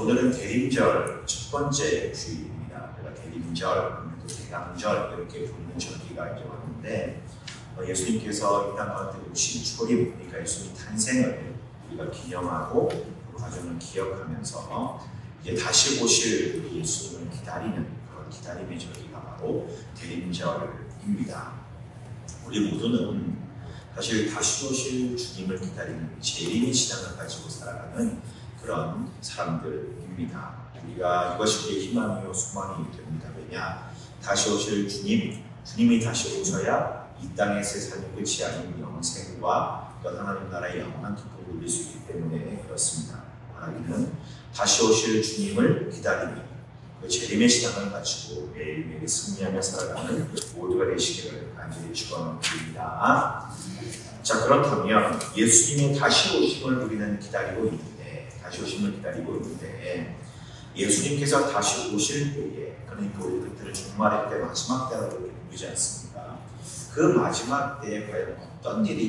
오늘은 대림절 첫 번째 주일입니다. 그러니까 대림절, 대강절 이렇게 부르는 절기가 이제 왔는데 예수님께서 이 땅 가운데 오신 초림, 그러니까 예수님 탄생을 우리가 기념하고 그 과정을 기억하면서 이제 다시 오실 예수님을 기다리는 그런 기다림의 절기가 바로 대림절입니다. 우리 모두는 사실 다시 오실 주님을 기다리는 재림의 신앙을 가지고 살아가는 그런 사람들입니다. 우리가 이것이 우리의 희망이요 소망이 됩니다. 왜냐? 다시 오실 주님이 다시 오셔야 이 땅에서의 삶의 끝이 아닌 영생과 하나님 나라의 영원한 기쁨을 누릴 수 있기 때문에 그렇습니다. 하나님은 다시 오실 주님을 기다리는 그 재림의 신앙을 가지고 매일매일 승리하며 살아가는 모두가 되시기를 간절히 축원드립니다. 자, 그렇다면 예수님의 다시 오심을 우리는 기다리고 있는데, 예수님께서 다시 오실 때에, 그러니까 우리 그때를 종말의 때 마지막 때라고 이렇게 부르지 않습니까? 그 마지막 때에 과연 어떤 일이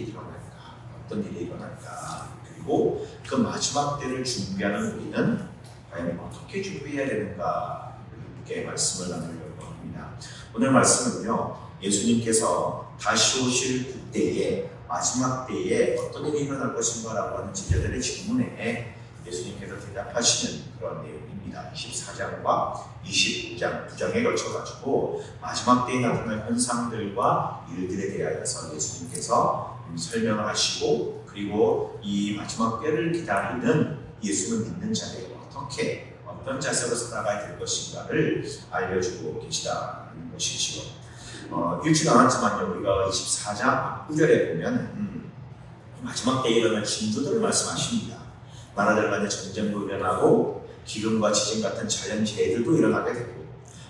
일어날까? 그리고 그 마지막 때를 준비하는 우리는 과연 어떻게 준비해야 되는가? 이렇게 말씀을 나누려고 합니다. 오늘 말씀은요, 예수님께서 다시 오실 그때에 마지막 때에 어떤 일이 일어날 것인가 라고 하는 제자들의 질문에 예수님께서 대답하시는 그런 내용입니다. 24장과 25장 두 장에 걸쳐가지고 마지막 때에 나타날 현상들과 일들에 대하여서 예수님께서 설명을 하시고, 그리고 이 마지막 때를 기다리는 예수를 믿는 자들이 어떤 자세로 살아가야 될 것인가를 알려주고 계시다는 것이지요. 읽지는 않았지만요, 우리가 24장 9절에 보면 마지막 때에 일어날 징조들을 말씀하십니다. 나라들 간의 전쟁도 일어나고 기근과 지진 같은 자연재해들도 일어나게 되고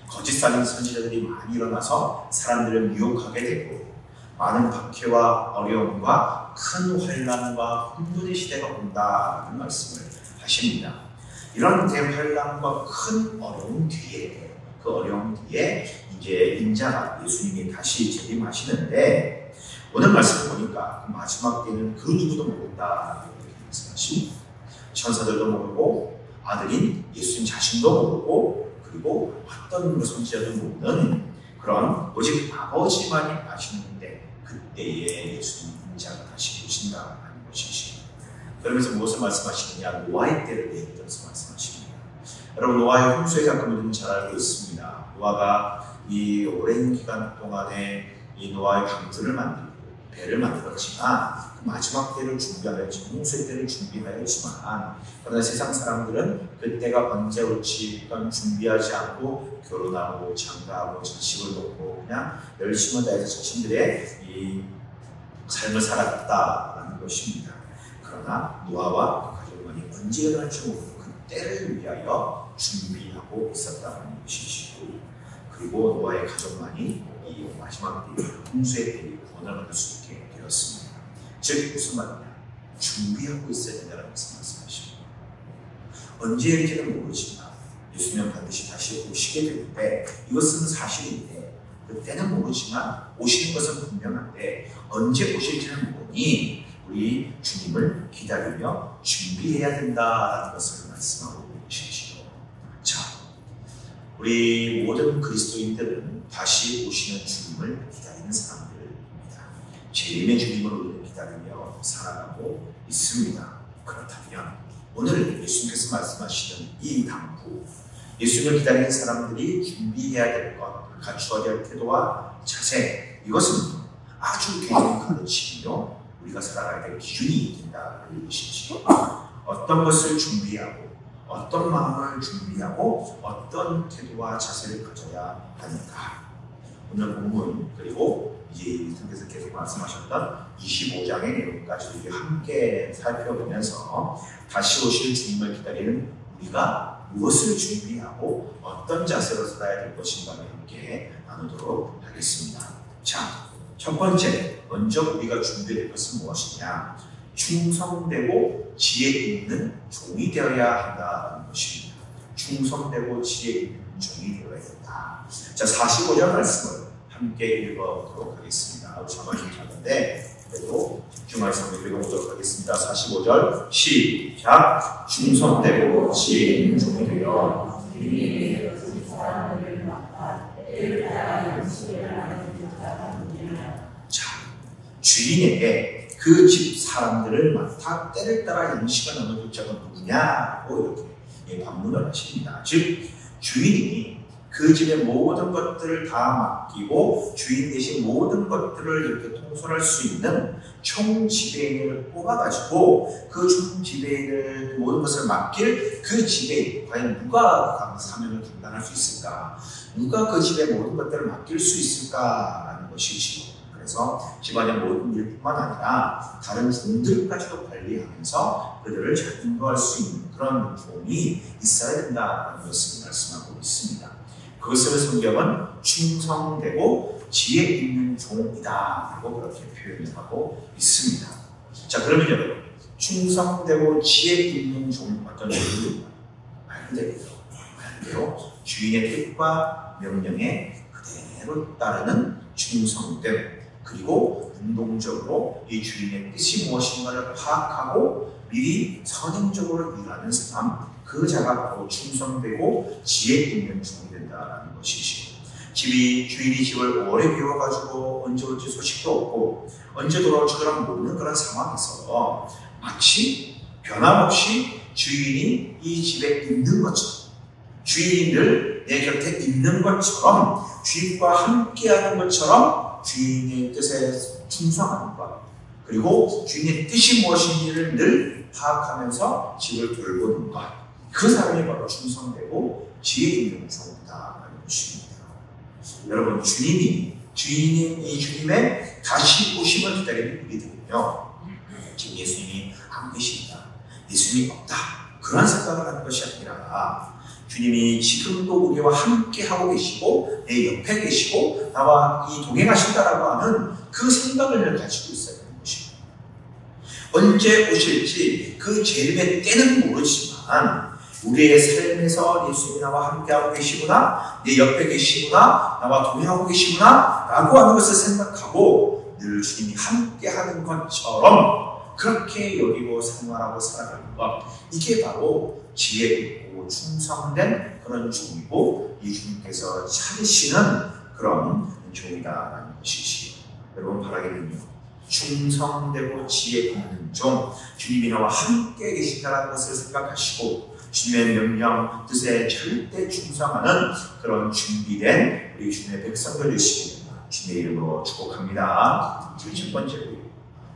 거짓 선지자들이 많이 일어나서 사람들을 미혹하게 되고 많은 박해와 어려움과 큰 환난과 혼돈의 시대가 온다는 말씀을 하십니다. 이런 대환난과 큰 어려움 뒤에, 그 어려움 뒤에 이제 인자가 예수님이 다시 재림하시는데, 오늘 말씀을 보니까 그 마지막 때는 그 누구도 모른다 이렇게 말씀하십니다. 천사들도 모르고 아들인 예수님 자신도 모르고, 그리고 어떤 선지자도 모르는 그런 오직 아버지만이 아시는데, 그때에 예수님 인자가 다시 오신다는 것이지. 그러면서 무엇을 말씀하시느냐? 노아의 때를 예를 들어서 말씀하십니다. 여러분, 노아의 홍수의 사건을 잘 알고 있습니다. 노아가 이 오랜 기간 동안에 이 노아의 방주를 만들고 배를 만들었지만 그 마지막 때를 준비하였지만, 홍수의 때를 준비하였지만, 그러나 세상 사람들은 그때가 언제 올지 준비하지 않고 결혼하고 장가하고 자식을 놓고 그냥 열심을 다해서 자신들의 이 삶을 살았다라는 것입니다. 그러나 노아와 그 가족만이 언제 일어날지 모르고 그 때를 위하여 준비하고 있었다는 것이시고, 그리고 노아의 가족만이 이 마지막 때 홍수의 때에 구원을 받을 수 있게 되었습니다. 즉 무슨 말이냐? 준비하고 있어야 된다는 것을 말씀하십니다. 언제 일지는 모르지만 예수님은 반드시 다시 오시게 되는데, 이것은 사실인데 그때는 모르지만 오시는 것은 분명한데 언제 오실지는 모르니 우리 주님을 기다리며 준비해야 된다는 것을 말씀하고 계시죠. 자, 우리 모든 그리스도인들은 다시 오시는 주님을 기다리는 사람들입니다. 재림의 주님을 우리는 기다리며 살아가고 있습니다. 그렇다면 오늘 예수님께서 말씀하시는 이 당부, 예수님을 기다리는 사람들이 준비해야 될 것, 갖추어야 할 태도와 자세, 이것은 아주 개인의 가르침이요, 우리가 살아가야 될 기준이 된다는 것이지요. 어떤 것을 준비하고, 어떤 마음을 준비하고, 어떤 태도와 자세를 가져야 하는가. 오늘 본문, 그리고 이제 예수님께서 계속 말씀하셨던 25장의 내용까지 우리 함께 살펴보면서 다시 오실 주님을 기다리는 우리가 무엇을 준비하고 어떤 자세로 살아야 될 것인가를 함께 나누도록 하겠습니다. 자, 첫 번째, 먼저 우리가 준비해야 될 것은 무엇이냐? 충성되고 지혜 있는 종이 되어야 한다는 것입니다. 충성되고 지혜 있는 종이 되어야 된다. 자, 45절 말씀을 함께 읽어보도록 하겠습니다. 자막이 작은데 충성되고 주말 성경 읽어보도록 하겠습니다. 45절 시작. 충성되고 지혜 있는 종이 되어 자, 주인에게 그 집 사람들을 맡아 때를 따라 양식을 나눠줄 자가 누구냐고 이렇게 반문을 하십니다. 즉 주인이 그 집의 모든 것들을 다 맡기고 주인 대신 모든 것들을 이렇게 통솔할 수 있는 총지배인을 뽑아가지고 그 총지배인을 모든 것을 맡길 그 지배인, 과연 누가 그 사명을 감당할 수 있을까? 누가 그 집의 모든 것들을 맡길 수 있을까라는 것이지요. 그래서 집안의 모든 일뿐만 아니라 다른 종들까지도 관리하면서 그들을 잘 인도할 수 있는 그런 종이 있어야 된다는 것을 말씀하고 있습니다. 그것을 성경은 충성되고 지혜 있는 종이다라고 그렇게 표현을 하고 있습니다. 자, 그러면 여러분, 충성되고 지혜 있는 종 어떤 종입니까? 말 그대로 주인의 뜻과 명령에 그대로 따르는 충성됨, 그리고 능동적으로 이 주인의 뜻이 무엇인가를 파악하고 미리 선행적으로 일하는 사람, 그 자가 바로 충성되고 지혜 있는 종이 된다는 것이지요. 주인이 집을 오래 비워가지고 언제 올지 소식도 없고 언제 돌아올지 모르는 그런 상황에서 마치 변함없이 주인이 이 집에 있는 것처럼, 주인이 늘 내 곁에 있는 것처럼, 주인과 함께하는 것처럼 주인의 뜻에 충성하는 것, 그리고 주인의 뜻이 무엇인지를 늘 파악하면서 집을 돌보는 것, 그 사람이 바로 충성되고 지혜 있는 종이다라는 것입니다. 여러분, 주인인 이 주님의 다시 오심을 기다리는 우리들은요, 지금 예수님이 안 계신다, 예수님이 없다, 그런 생각을 하는 것이 아니라 주님이 지금도 우리와 함께 하고 계시고 내 옆에 계시고 나와 이 동행하신다라고 하는 그 생각을 가지고 있어야 되는 것입니다. 언제 오실지 그 재림의 때는 모르지만 우리의 삶에서 예수님이 나와 함께하고 계시구나, 내 옆에 계시구나, 나와 동행하고 계시구나 라고 하는 것을 생각하고 늘 주님이 함께하는 것처럼 그렇게 여기고 생활하고 살아가는 것, 이게 바로 지혜 있고 충성된 그런 종이고 이 주님께서 찾으시는 그런 종이다라는 것이지요. 여러분, 바라기는요, 충성되고 지혜 있는 종, 주님이 나와 함께 계신다는 것을 생각하시고 주님의 명령, 뜻에 절대 충성하는 그런 준비된 우리 주님의 백성들 되시길 주님의 이름으로 축복합니다. 첫 번째고요.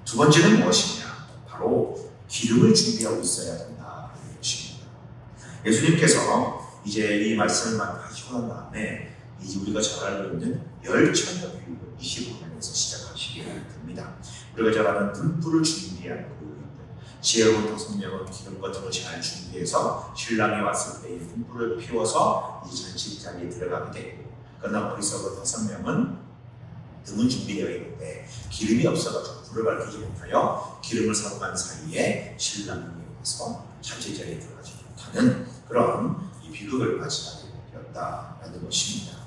두 번째는 무엇이냐? 바로 기름을 준비하고 있어야 된다는 것입니다. 예수님께서 이제 이 말씀을 하시고 난 다음에 이제 우리가 잘 알고 있는 열처녀 비유를 25장에서 시작하시게 됩니다. 우리가 잘 아는 등불을 준비하는 지혜로운 5명은 기름과 등을 잘 준비해서 신랑이 왔을 때 이 등불을 피워서 이 잔치자리에 들어가게 되고, 그러나 어리석은 5명은 등은 준비되어 있는데 기름이 없어가지고 불을 밝히지 못하여 기름을 사고 간 사이에 신랑이 와서 잔치자리에 들어가지 못하는 그런 이 비극을 맞이하게 되었다라는 것입니다.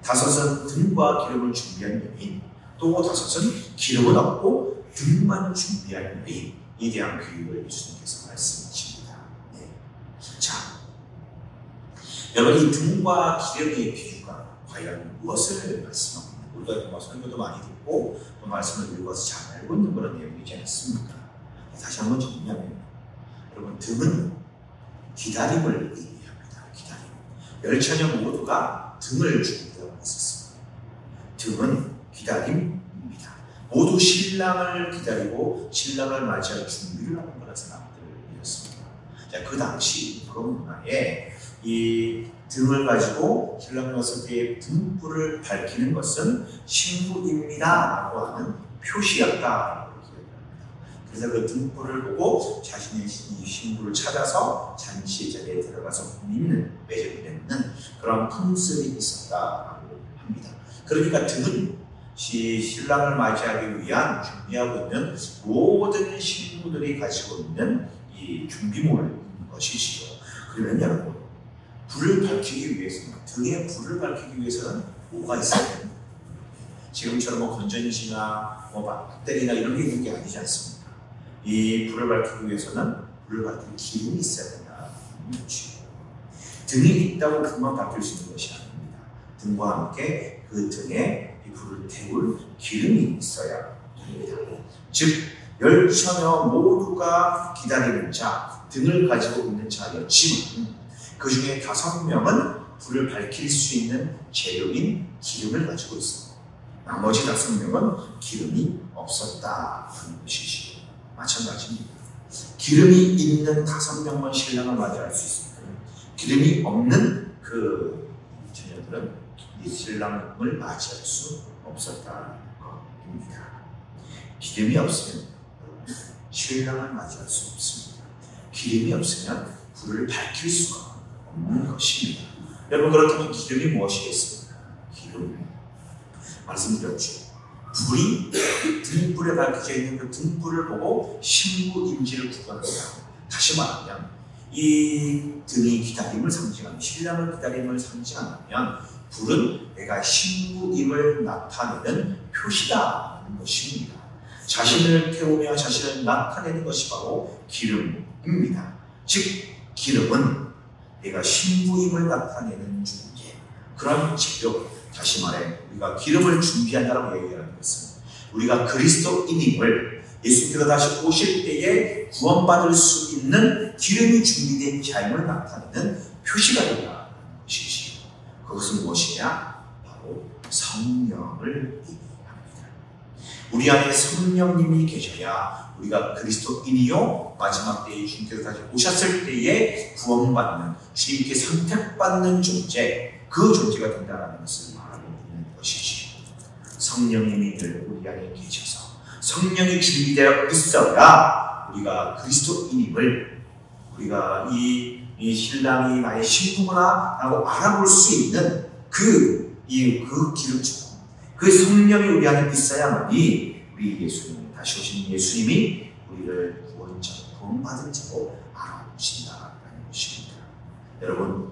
5은 등과 기름을 준비한 여인, 또 5은 기름은 없고 등만 준비한 여인, 이 대한 비유를 예수님께서 말씀하십니다. 네. 자, 여러분, 이 등과 기름의 비유가 과연 무엇을 말씀하고 있는가? 우리가 뭐 설교도 많이 듣고 또 말씀을 읽어서 잘 알고 있는 그런 내용이지 않습니까? 다시 한번 정리하면, 여러분, 등은 기다림을 의미합니다. 기다림. 열처녀 모두가 등을 준비하고 있었습니다. 등은 기다림입니다. 모두 신랑을 기다리고 신랑을 맞이할 준비를 하는 그런 사람들이었습니다. 자, 그 당시 그런 문화에 이 등을 가지고 신랑이 왔을 때 등불을 밝히는 것은 신부입니다라고 하는 표시였다라고 기억합니다. 그래서 그 등불을 보고 자신의 신부를 찾아서 잔치 자리에 들어가서 맺는 그런 풍습이 있었다라고 합니다. 그러니까 등은 신랑을 맞이하기 위한 준비하고 있는 모든 신부들이 가지고 있는 이 준비물인 것이지요. 그러면 여러분, 불을 밝히기 위해서는, 등에 불을 밝히기 위해서는 뭐가 있어야 됩니까? 지금처럼 뭐 건전지나 뭐 배터리나 이런 게 있는 게 아니지 않습니까? 이 불을 밝히기 위해서는 불을 밝히는 기름이 있어야 된다. 등이 있다고 불만 밝힐 수 있는 것이 아닙니다. 등과 함께 그 등에 이 불을 태울 기름이 있어야 됩니다. 즉 열처녀 모두가 기다리는 자, 등을 가지고 있는 자였지만 그 중에 5명은 불을 밝힐 수 있는 재료인 기름을 가지고 있습니다. 나머지 5명은 기름이 없었다는 것이지. 마찬가지입니다. 기름이 있는 5명만 신랑을 맞이할 수 있습니다. 기름이 없는 그 처녀들은 이 신랑을 맞이할 수 없었다는 것입니다. 기름이 없으면 신랑을 맞이할 수 없습니다. 기름이 없으면 불을 밝힐 수가 없는 것입니다. 여러분, 그렇다면 기름이 무엇이겠습니까? 기름. 말씀드렸죠. 불이 등불에 밝혀져 있는 그 등불을 보고 신부인지를 구분합니다. 다시 말하면 이 등이 기다림을 상징하는, 신랑을 기다림을 상징하면 불은 내가 신부임을 나타내는 표시다라는 것입니다. 자신을 태우며 자신을 나타내는 것이 바로 기름입니다. 즉 기름은 내가 신부임을 나타내는 존재, 그런 재료. 다시 말해 우리가 기름을 준비한다고 얘기하는 것은 우리가 그리스도인임을, 예수께서 다시 오실 때에 구원받을 수 있는 기름이 준비된 자임을 나타내는 표시가 된다는 것이지요. 그것은 무엇이냐? 바로 성령을 의미합니다. 우리 안에 성령님이 계셔야 우리가 그리스도인이요 마지막 때에 주님께서 다시 오셨을 때에 구원받는, 주님께 선택받는 존재, 그 존재가 된다는 것을 말하고 있는 것이지요. 성령님이 늘 우리 안에 계셔서 성령이 준비되어 있어야 우리가 그리스도인임을, 우리가 이 신랑이 나의 신부구나 라고 알아볼 수 있는 그 기름처럼 그 성령이 우리 안에 있어야만이 우리 예수님, 다시 오신 예수님이 우리를 구원받은 자로 알아보신다는 것입니다. 여러분,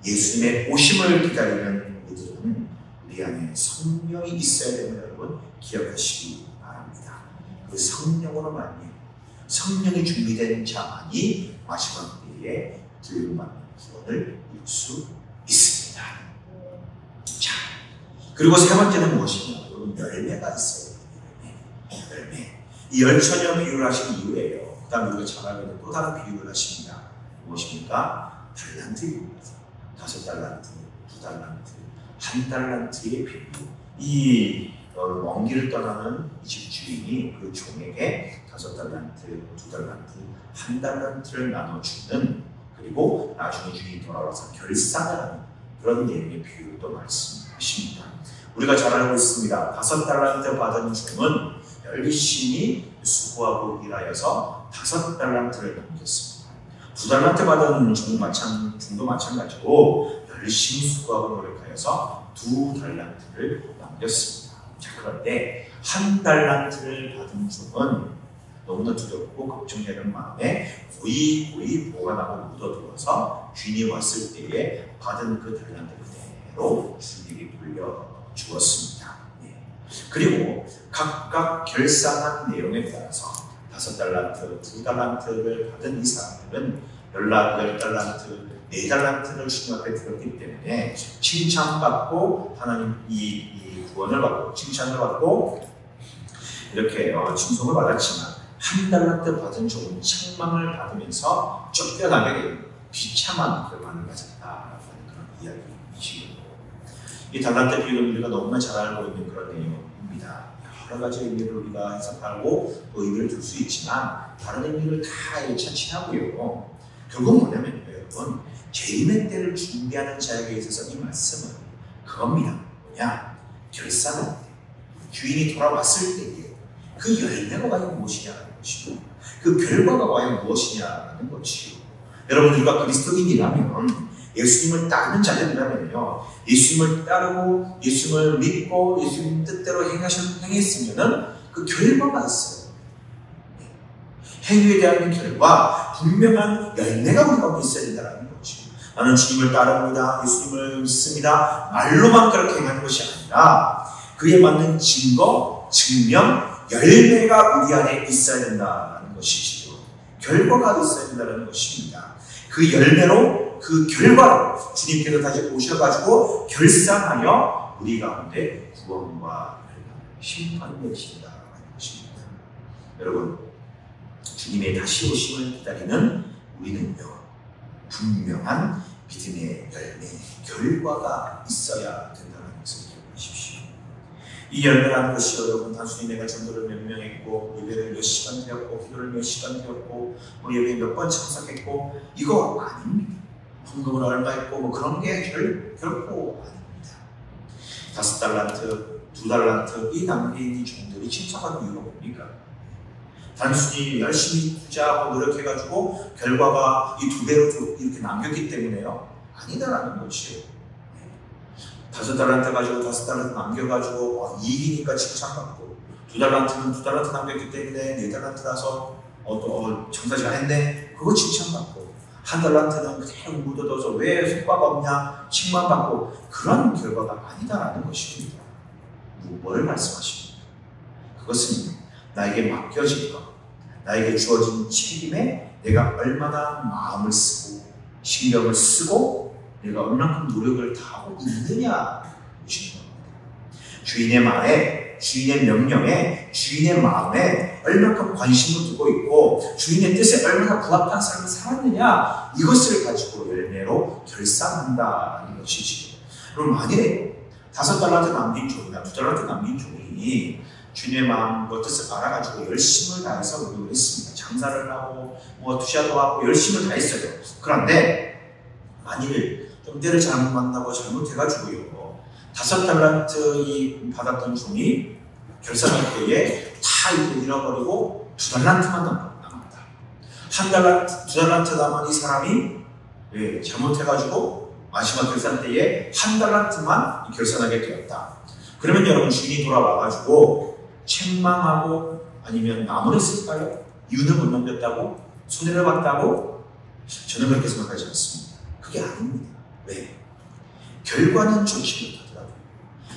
예수님의 오심을 기다리는 우리들은 우리 안에 성령이 있어야 되는 여러분 기억하시기 바랍니다. 그 성령으로 말미암아 성령이 준비된 자만이 마지막 때에 구원받는 구원을 이룰 수 있습니다. 자, 그리고 세 번째는 무엇이냐? 열매가 있어요. 열매. 이 열처녀 비유를 하신 이유예요. 그 다음 우리가 잘 알고 있는 또 다른 비유를 하십니다. 무엇입니까? 달란트입니다. 5달란트, 2달란트, 1달란트의 비유. 이 먼 길을 떠나는 이 집주인이 그 종에게 5달란트, 2달란트, 1달란트를 나눠주는, 그리고 나중에 주인이 돌아와서 결산을 하는 그런 내용의 비유를 또 말씀하십니다. 우리가 잘 알고 있습니다. 5달란트 받은 종은 열심히 수고하고 일하여서 5달란트를 남겼습니다. 2달란트 받은 종도 마찬가지로 열심히 수고하고 노력하여서 2달란트를 남겼습니다. 자, 그런데 1달란트를 받은 종은 너무나 두렵고 걱정되는 마음에 고이 보관하고 묻어두어서 주인이 왔을 때에 받은 그 달란트 그대로 주인에게 돌려주었습니다. 그리고 각각 결산한 내용에 따라서 5달란트, 2달란트를 받은 이 사람들은 10달란트, 4달란트를 주님 앞에 드렸기 때문에 칭찬받고 하나님 이 구원을 받고 칭찬을 받고 이렇게 칭송을 받았지만 1달란트 받은 종은 책망을 받으면서 쫓겨나게 되는 비참한 결과를 가졌다라는 그런 이야기이시고, 이 달란트 비유는 우리가 너무나 잘 알고 있는 그런 내용입니다. 여러 가지 의미를 우리가 해석하고 또 의미를 둘 수 있지만 다른 의미를 다 차치하고요. 결국 뭐냐면요, 여러분, 재림의 때를 준비하는 자에게 있어서 이 말씀은 그겁니다. 뭐냐? 결산할 때, 주인이 돌아왔을 때에 그 열매가 과연 무엇이냐는 것이고, 그 결과가 과연 무엇이냐는 것이요. 여러분, 우리가 그리스도인이라면, 예수님을 따르는 자들이라면요, 예수님을 따르고 예수님을 믿고 예수님 뜻대로 행했으면은 그 결과가 있어요. 행위에 대한 결과, 분명한 열매가 우리 가운데 있어야 된다는 거죠. 나는 주님을 따릅니다, 예수님을 믿습니다, 말로만 그렇게 행하는 것이 아니라 그에 맞는 증거, 증명, 열매가 우리 안에 있어야 된다는 것이지요. 결과가 있어야 된다는 것입니다. 그 열매로, 그 결과로 주님께서 다시 오셔가지고 결산하여 우리 가운데 구원과 심판을 내리신다는 것입니다. 여러분, 주님의 다시 오심을 기다리는 우리는요, 분명한 믿음의 열매, 결과가 있어야 된다는 것을 기억하십시오. 이 열매라는 것이 여러분, 단순히 내가 전도를 몇 명 했고, 예배를 몇 시간 드렸고, 기도를 몇 시간 드렸고, 예배에 몇 번 참석했고, 이거 아닙니다. 헌금을 얼마 했고, 그런 게 결코 아닙니다. 5달란트, 2달란트, 이 남겨있는 종들이 칭찬받는 이유가 뭡니까? 단순히 열심히 투자하고 노력해가지고 결과가 이 2배로 이렇게 남겼기 때문에요? 아니다라는 것이에요. 5달란트 가지고 5달란트 남겨가지고 이익이니까 칭찬받고, 2달란트는 2달란트 남겼기 때문에 4달란트라서 장사 잘했네, 그거 칭찬받고, 1달란트는 그대로 묻어둬서 왜 성과가 없냐, 칭찬받고, 그런 결과가 아니다라는 것입니다. 뭘 말씀하십니까? 그것은 나에게 맡겨진 것, 나에게 주어진 책임에 내가 얼마나 마음을 쓰고 신경을 쓰고 내가 얼마큼 노력을 다하고 있느냐 보시는 겁니다. 주인의 말에, 주인의 명령에, 주인의 마음에 얼마큼 관심을 두고 있고 주인의 뜻에 얼마나 부합한 삶을 살았느냐, 이것을 가지고 열매로 결산한다는 것이지요. 그럼 만일에 5달란트 남긴 종이나 2달란트 남긴 종이 주님의 마음과 뜻을 알아가지고 열심을 다해서 노력을 했습니다. 장사를 하고 투자도 하고 열심을 다했어요. 그런데 만일 좀 때를 잘못 만나고 잘못해가지고요, 5달란트 받았던 종이 결산할 때에 다 이렇게 잃어버리고 2달란트만 남았다. 1달란트, 2달란트 남은 이 사람이 잘못해가지고 마지막 결산 때에 1달란트만 결산하게 되었다. 그러면 여러분, 주인이 돌아와가지고 책망하고 아니면 나무랬을까요? 이윤을 못 넘겼다고? 손해를 봤다고? 저는 그렇게 생각하지 않습니다. 그게 아닙니다. 왜? 결과는 좋지 못하더라고요.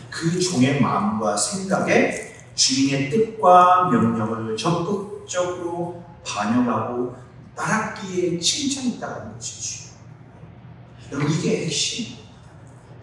그 종의 마음과 생각에 주인의 뜻과 명령을 적극적으로 반영하고 따랐기에 칭찬이 있다는 것이죠. 여러분, 이게 핵심입니다.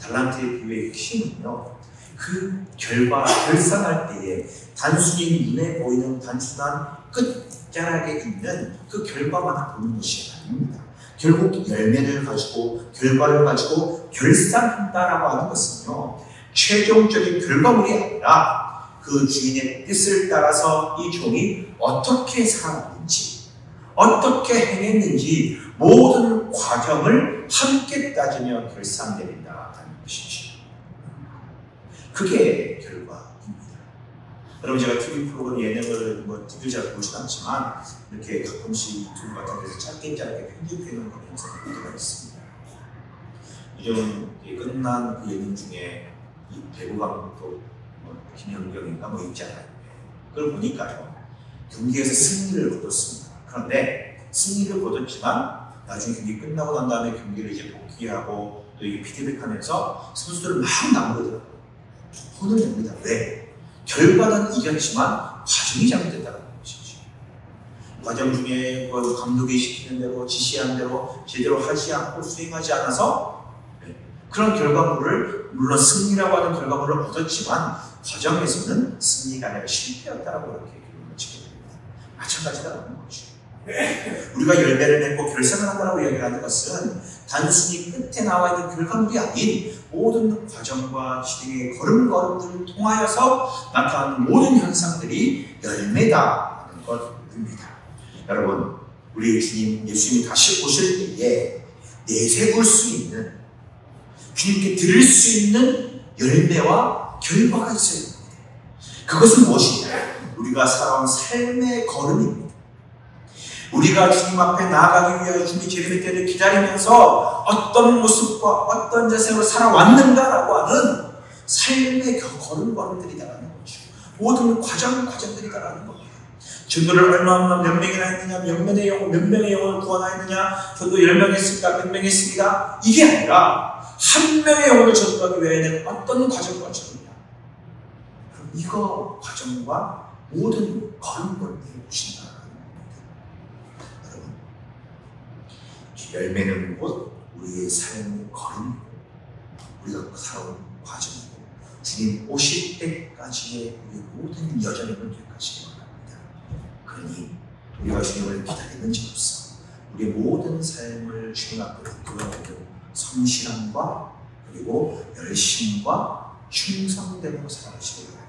달란트의 비유의 핵심은요, 그 결과, 결산할 때에 단순히 눈에 보이는 단순한 끝자락에 있는 그 결과만 보는 것이 아닙니다. 결국 열매를 가지고, 결과를 가지고 결산한다라고 하는 것은요, 최종적인 결과물이 아니라 그 주인의 뜻을 따라서 이 종이 어떻게 살았는지, 어떻게 행했는지 모든 과정을 함께 따지며 결산내린다는 것이죠. 그게 결과입니다. 여러분, 제가 TV 프로그램 예능을 TV를 잘 보진 않지만 이렇게 가끔씩 유튜브 같은 데서 짧게 편집해놓은 그런 영상을 볼 때가 있습니다. 요즘 끝난 그 예능 중에 이 배구 감독 김연경인가 있잖아요. 그걸 보니까요, 경기에서 승리를 거뒀습니다. 그런데 승리를 거뒀지만 나중에 경기 끝나고 난 다음에 경기를 이제 복귀하고 또 이게 피드백하면서 선수들을 막 나무르더라고요. 혼을 냅니다. 왜? 결과는 이겼지만 과정이 잘못됐다는 것이죠. 과정 중에 감독이 시키는 대로, 지시한 대로 제대로 하지 않고 수행하지 않아서 그런 결과물을, 물론 승리라고 하는 결과물을 얻었지만 과정에서는 승리가 아니라 실패였다라고 이렇게 결론을 짓게 됩니다. 마찬가지다라는 거죠. 우리가 열매를 맺고 결산을 한다고 이야기하는 것은 단순히 끝에 나와 있는 결과물이 아닌 모든 과정과 진행의 걸음걸음들을 통하여서 나타나는 모든 현상들이 열매다라는 것입니다. 여러분, 우리 주님 예수님이 다시 오실 때에 내세울 수 있는, 주님께 드릴 수 있는 열매와 결과가 있어야 됩니다. 그것은 무엇이냐? 우리가 살아온 삶의 걸음입니다. 우리가 주님 앞에 나아가기 위하여 주님의 재림의 때를 기다리면서 어떤 모습과 어떤 자세로 살아왔는가라고 하는 삶의 걸음걸음들이다라는 거죠. 모든 과정들이다라는 겁니다. 전도를 얼마나 몇 명이나 했느냐, 몇 명의 영혼을 구원하였느냐, 전도 10명 했습니까, 100명 했습니다. 이게 아니라 한 명의 영혼을 전도하기 위해 어떤 과정을 거쳤느냐. 이거 과정과 모든 걸음을 내보신다는 겁니다. 여러분, 열매는 곧 우리의 삶의 걸음, 우리가 살아온 과정이고 주님 오실 때까지의 우리의 모든 여정이 될 것이기 바랍니다. 그러니 우리가 주님을 기다리는 자로서 우리의 모든 삶을 주님 앞에 드러내는 성실함과 그리고 열심과 충성됨으로 살아가시기 바랍니다.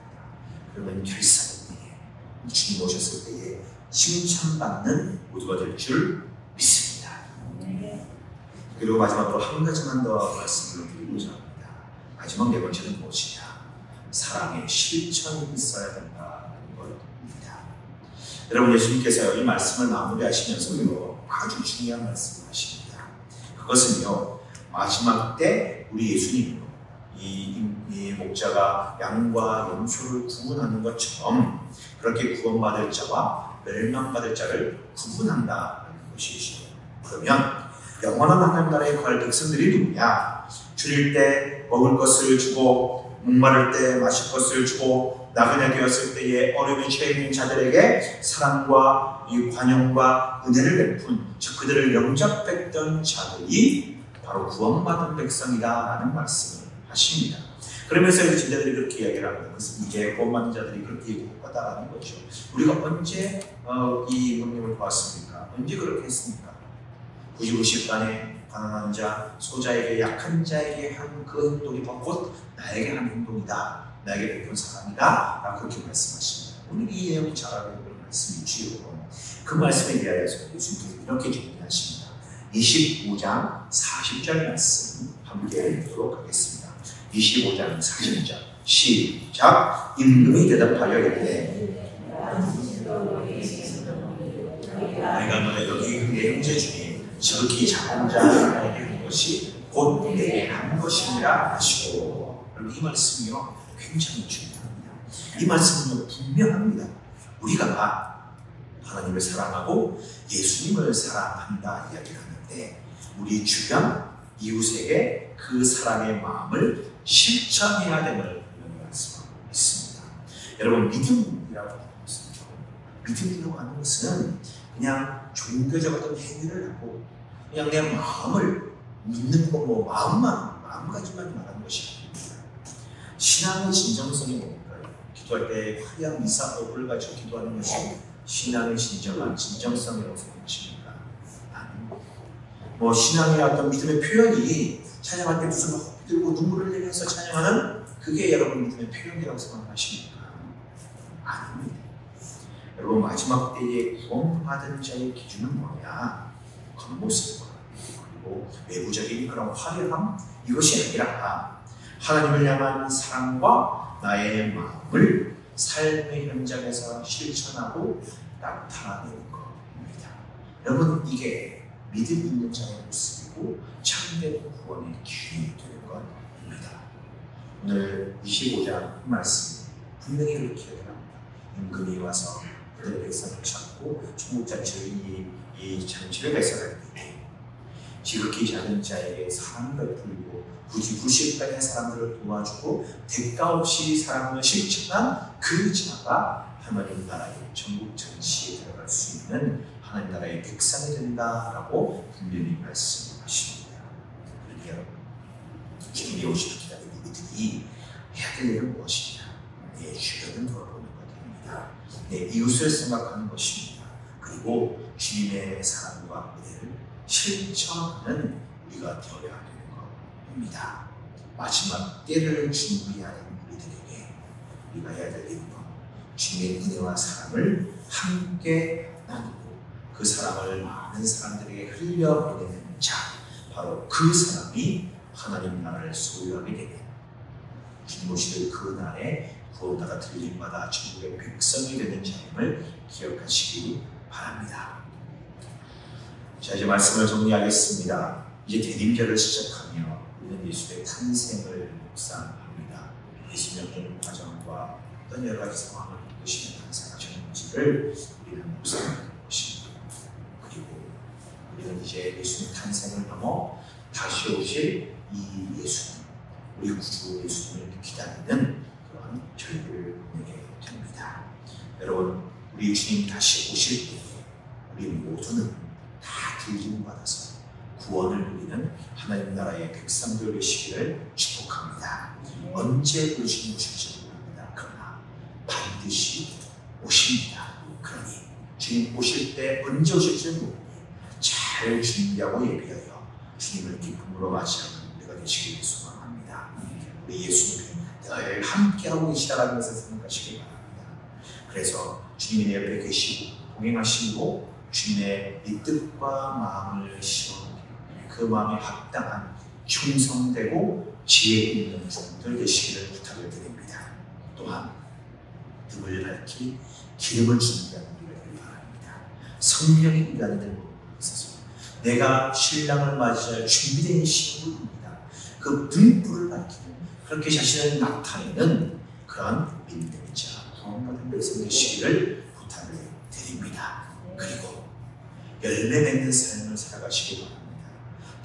그러면 결산의 때에 주님 오셨을 때에 칭찬받는 모두가 될 줄 믿습니다. 그리고 마지막으로 한 가지만 더 말씀을 드리고자 합니다. 마지막 네 번째는 무엇이냐? 사랑의 실천이 있어야 된다는 것입니다. 여러분, 예수님께서 이 말씀을 마무리하시면서요 아주 중요한 말씀을 하십니다. 그것은요, 마지막 때 우리 예수님은요 이 목자가 양과 염소를 구분하는 것처럼 그렇게 구원받을 자와 멸망받을 자를 구분한다는 것이죠. 그러면 영원한 하나님 나라에 거할 백성들이 누구냐? 줄일 때 먹을 것을 주고 목마를 때 마실 것을 주고 나그네 되었을 때에 어려움에 처해 있는 자들에게 사랑과 이 관용과 은혜를 베푼 즉 그들을 영접했던 자들이 바로 구원받은 백성이다라는 말씀을 하십니다. 그러면서 이 제자들이 그렇게 이야기를 합니다. 그것은 이제 구원받은 자들이 그렇게 복받아라는 거죠. 우리가 언제 이 문명을 보았습니까? 언제 그렇게 했습니까? 부지불식간에 가난한 자, 소자에게 약한 자에게 한 그 행동이 곧 나에게 한 행동이다. 나에게 베푼 사랑이다. 라고 그렇게 말씀하십니다. 오늘 이 내용이 잘 알고 있는 말씀이지요. 그 말씀에 대하여서 예수님께서 이렇게 정리하십니다. 25장 40절 말씀 함께 읽도록 하겠습니다. 25장 40절 시작. 임금이 대답하여 이르되 내가 너의 여기 내 형제 중에 저기 작은 자에게 한 것이 곧 내게 한 것이니라 하시고, 이 말씀이요 굉장히 중요합니다. 이 말씀은 분명합니다. 우리가 하나님을 사랑하고 예수님을 사랑한다 이야기를 하는데 우리 주변 이웃에게 그 사랑의 마음을 실천해야 됨을 말씀하고 있습니다. 여러분, 믿음이라고 하는 것은 믿음이라고 하는 것은 그냥 종교적 어떤 행위를 하고 그냥 내 마음을 믿는 거 마음가짐만 말하는 것이 아닙니다. 신앙의 진정성이 뭡니까? 기도할 때 화려한 미사법을 가지고 기도하는 것이 신앙의 진정한 진정성이라고 생각하십니까? 아닙니다. 신앙의 어떤 믿음의 표현이 찬양할 때 무슨 막 들고 눈물을 흘리면서 찬양하는 그게 여러분 믿음의 표현이라고 생각하십니까? 아닙니다. 여러분, 마지막 때에 구원받은 자의 기준은 뭐냐? 겉모습과 그리고 외부적인 그런 화려함 이것이 아니라 하나님을 향한 사랑과 나의 마음을 삶의 현장에서 실천하고 나타내는 것입니다. 여러분, 이게 믿음 있는 자의 모습이고 참된 구원의 기준이 되는 것입니다. 오늘 25장 말씀 분명히 그렇게 얘기합니다. 임금이 와서 그들의 백성을 찾고 천국잔치를 이 잔치를 배설할 때 지극히 작은 자에게 사랑을 베풀고 굳이 불실간의 사람들을 도와주고 대가 없이 사랑을 실천한 그 자가 하나님 나라의 천국 잔치에 들어갈 수 있는 하나님 나라의 백성이 된다라고 분명히 말씀하십니다. 그러니 여러분, 주님이 오시는 기다리는 우리들이 해야 될 일은 무엇이냐? 내 주변을 돌아보는 것입니다. 내 이웃을 생각하는 것입니다. 그리고 주님의 사랑과 은혜를 실천하는 우리가 되어야 되는 것입니다. 마지막 때를 준비하는 우리들에게 우리가 해야 될 일은 주님의 은혜와 사랑을 함께 나누고 그 사랑을 많은 사람들에게 흘려보내는 자, 바로 그 사람이 하나님 나라를 소유하게 되는 주님 오실 그 날에 구원받아 들림받아 천국의 백성이 되는 자임을 기억하시기 바랍니다. 자, 이제 말씀을 정리하겠습니다. 이제 대림절을 시작하며 우리는 예수의 탄생을 묵상합니다. 예수님 어떤 과정과 어떤 여러 가지 상황을 겪으시며 탄생하셨는지를 우리는 묵상하는 것입니다. 그리고 우리는 이제 예수님 탄생을 넘어 다시 오실 이 예수님, 우리 구주 예수님을 기다리는 그런 절기를 보내게 됩니다. 여러분, 우리 주님 다시 오실 때 우리 모두는 다 들림 받아서 구원을 누리는 하나님 나라의 백성들 되시기를 축복합니다. 언제 그 주님 오실지 모릅니다. 그러나 반드시 오십니다. 그러니 주님 오실 때 언제 오실지 모르니 잘 준비하고 예비하여 주님을 기쁨으로 맞이하는 우리가 되시기를 소망합니다. 우리 예수님이 늘 함께하고 계시다라는 것을 생각하시기 바랍니다. 그래서 주님이 내 옆에 계시고 동행하시고 주님의 이 뜻과 마음을 시원하게 그 마음에 합당한 충성되고 지혜 있는 종들 되시기를 부탁을 드립니다. 또한 등을 밝히 기름을 준비하는 우리가 되길 바랍니다. 성령이 우리 안에 있어서 내가 신랑을 맞이할 준비된 신부입니다. 그 등불을 밝히는 그렇게 자신을 나타내는 그런 믿음의 자 구원받은 백성 되시기를 부탁을 드립니다. 그리고 열매 맺는 삶을 살아가시기 바랍니다.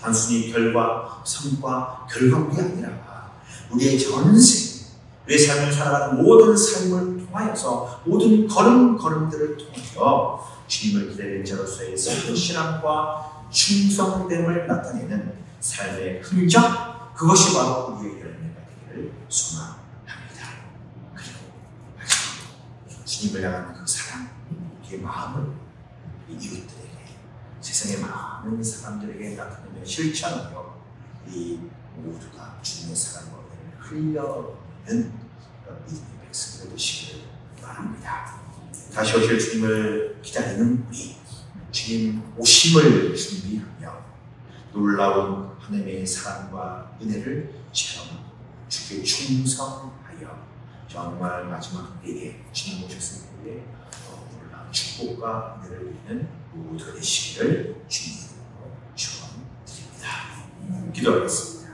단순히 결과, 성과, 결과물이 아니라 우리의 전생, 우리의 삶을 살아가는 모든 삶을 통하여서 모든 걸음들을 통하여 주님을 기다리는 자로서의 신앙과 충성됨을 나타내는 삶의 흔적, 그것이 바로 우리의 열매가 되기를 소망합니다. 그리고 주님을 향한 그 사랑, 우리의 마음을 이웃들에게, 세상의 많은 사람들에게 나타내며 실천하며 이 모두가 주님의 사랑과 은혜를 흘려보내는 믿음의 백성들 되시기를 바랍니다. 다시 오실 주님을 기다리는 우리, 주님 오심을 준비하며 놀라운 하나님의 사랑과 은혜를 체험하고 주께 충성하여 정말 마지막 때에 주님 오셨을 때에 놀라운 축복과 은혜를 누리는 모두 되시기를 주님으로 축원드립니다. 기도하겠습니다.